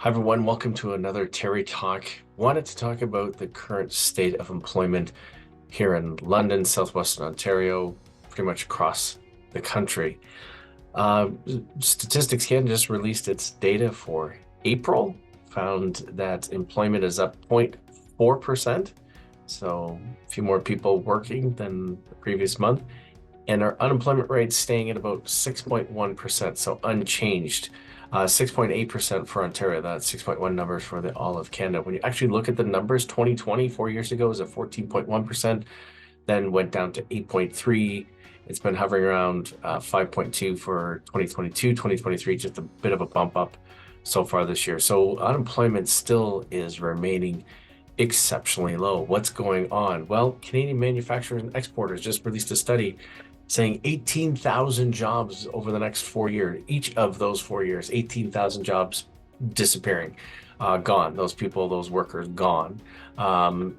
Hi, everyone. Welcome to another Terry Talk. Wanted to talk about the current state of employment here in London, Southwestern Ontario, pretty much across the country. Uh, Statistics Canada just released its data for April, found that employment is up 0.4%, so a few more people working than the previous month, and our unemployment rate staying at about 6.1%, so unchanged. 6.8% for Ontario. That's 6.1 numbers for the all of Canada. When you actually look at the numbers, 2020, 4 years ago, was at 14.1%, then went down to 8.3. It's been hovering around 5.2 for 2022, 2023, just a bit of a bump up so far this year. So unemployment still is remaining exceptionally low. What's going on? Well, Canadian manufacturers and exporters just released a study saying 18,000 jobs over the next 4 years. Each of those 4 years, 18,000 jobs disappearing, gone. Those people, those workers, gone.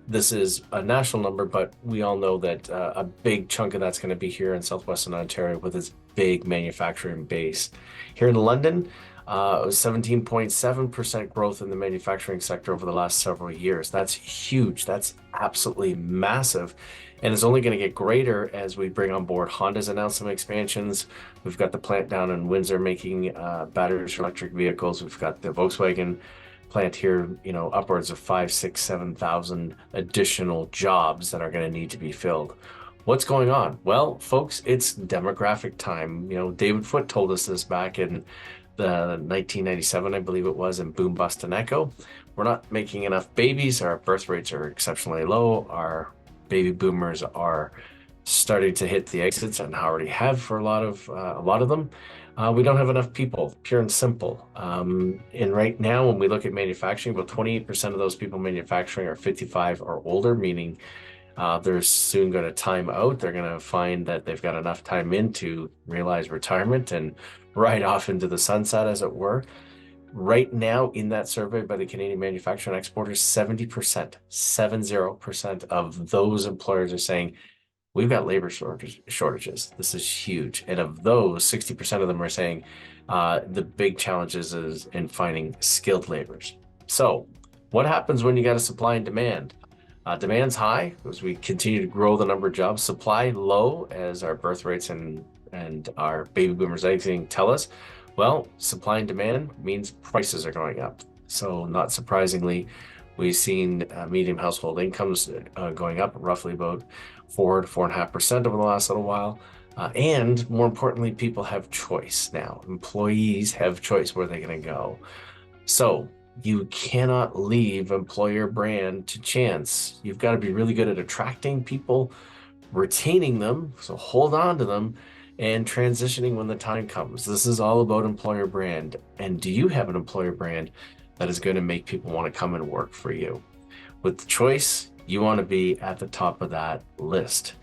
This is a national number, but we all know that a big chunk of that's going to be here in Southwestern Ontario with its big manufacturing base. Here in London, it was 17.7% growth in the manufacturing sector over the last several years. That's huge. That's absolutely massive. And it's only going to get greater as we bring on board. Honda's announced some expansions. We've got the plant down in Windsor making batteries for electric vehicles. We've got the Volkswagen plant here, upwards of 5, 6, 7,000 additional jobs that are going to need to be filled. What's going on? Well, folks, it's demographic time. David Foote told us this back in the 1997, I believe it was, in Boom, Bust, and Echo. We're not making enough babies. Our birth rates are exceptionally low. Our baby boomers are starting to hit the exits and already have for a lot of them. We don't have enough people, pure and simple. And right now, when we look at manufacturing, about 28% of those people manufacturing are 55 or older, meaning they're soon going to time out. They're going to find that they've got enough time in to realize retirement and ride off into the sunset, as it were. Right now, in that survey by the Canadian manufacturing exporters, 70% of those employers are saying, we've got labor shortages. This is huge. And of those, 60% of them are saying the big challenges is in finding skilled laborers. So what happens when you got a supply and demand? Demand's high as we continue to grow the number of jobs. Supply low as our birth rates and our baby boomers exiting tell us. Well, supply and demand means prices are going up. So not surprisingly, we've seen medium household incomes going up roughly about 4 to 4.5% over the last little while. And more importantly, people have choice now. Employees have choice where they're going to go. So you cannot leave employer brand to chance. You've got to be really good at attracting people, retaining them, so hold on to them, and transitioning when the time comes. This is all about employer brand. And do you have an employer brand that is going to make people want to come and work for you? With the choice, you want to be at the top of that list.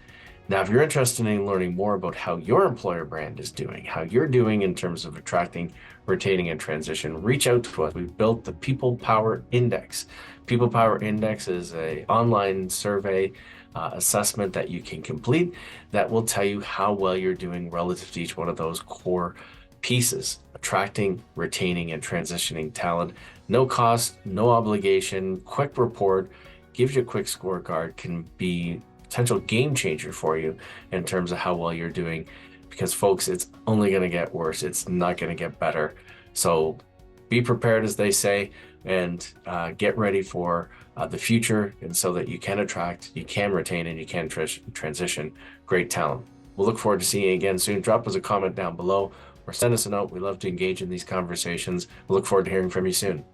Now, if you're interested in learning more about how your employer brand is doing, how you're doing in terms of attracting, retaining, and transition, reach out to us. We've built the People Power Index. People Power Index is an online survey assessment that you can complete that will tell you how well you're doing relative to each one of those core pieces: attracting, retaining, and transitioning talent. No cost, no obligation, quick report, gives you a quick scorecard, can be potential game changer for you in terms of how well you're doing, because folks, it's only going to get worse. It's not going to get better. So be prepared, as they say, and get ready for the future, and so that you can attract, you can retain, and you can transition great talent. We'll look forward to seeing you again soon. Drop us a comment down below or send us a note. We love to engage in these conversations. We look forward to hearing from you soon.